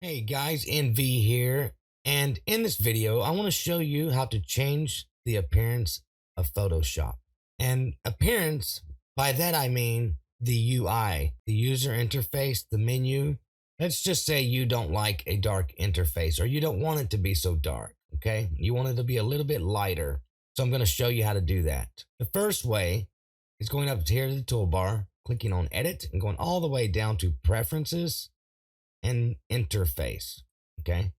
Hey guys, NV here, and in this video I want to show you how to change the appearance of Photoshop. And appearance, by that I mean the UI, the user interface, the menu. Let's just say you don't like a dark interface or you don't want it to be so dark, okay? You want it to be a little bit lighter. So I'm going to show you how to do that. The first way is going up here to the toolbar, clicking on Edit, and going all the way down to Preferences and Interface. Okay, I'm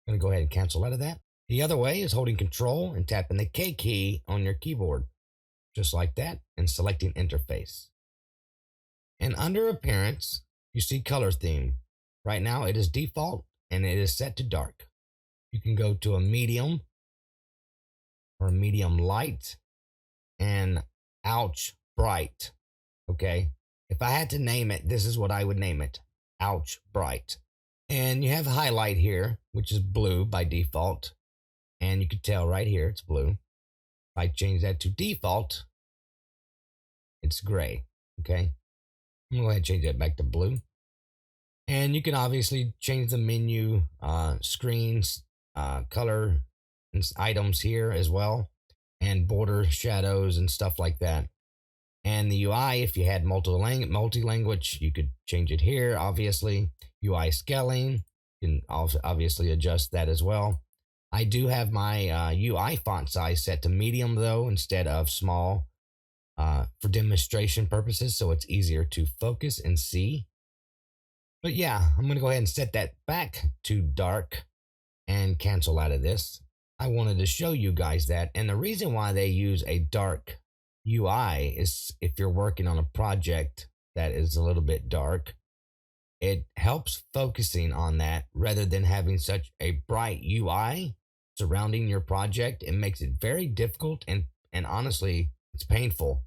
going to go ahead and cancel out of that. The other way is holding Control and tapping the K key on your keyboard, just like that, and selecting Interface. And under Appearance, you see Color Theme. Right now it is default and it is set to dark. You can go to a medium or a medium light and ouch bright. Okay, if I had to name it, this is what I would name it: ouch bright. And you have highlight here, which is blue by default, and you can tell right here it's blue. If I change that to default, it's gray. Okay, I'm gonna go ahead and change that back to blue. And you can obviously change the menu, screens, color, and items here as well, and border shadows and stuff like that. And the UI, if you had multi-language, you could change it here, obviously. UI scaling, you can also obviously adjust that as well. I do have my UI font size set to medium though, instead of small, for demonstration purposes, so it's easier to focus and see. But yeah, I'm gonna go ahead and set that back to dark and cancel out of this. I wanted to show you guys that, and the reason why they use a dark UI is if you're working on a project that is a little bit dark, it helps focusing on that rather than having such a bright UI surrounding your project. It makes it very difficult and honestly, it's painful.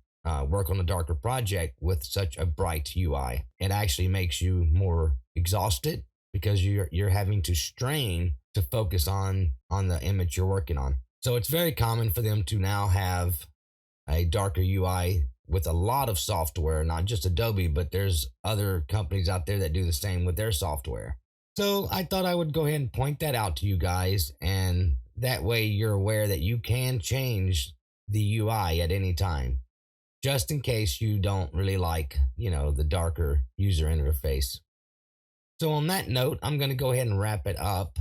Work on a darker project with such a bright UI. It actually makes you more exhausted because you're having to strain to focus on the image you're working on. So it's very common for them to now have a darker UI with a lot of software, not just Adobe, but there's other companies out there that do the same with their software. So I thought I would go ahead and point that out to you guys, and that way you're aware that you can change the UI at any time, just in case you don't really like, the darker user interface. So on that note, I'm going to go ahead and wrap it up.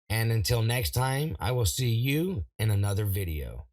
And until next time, I will see you in another video.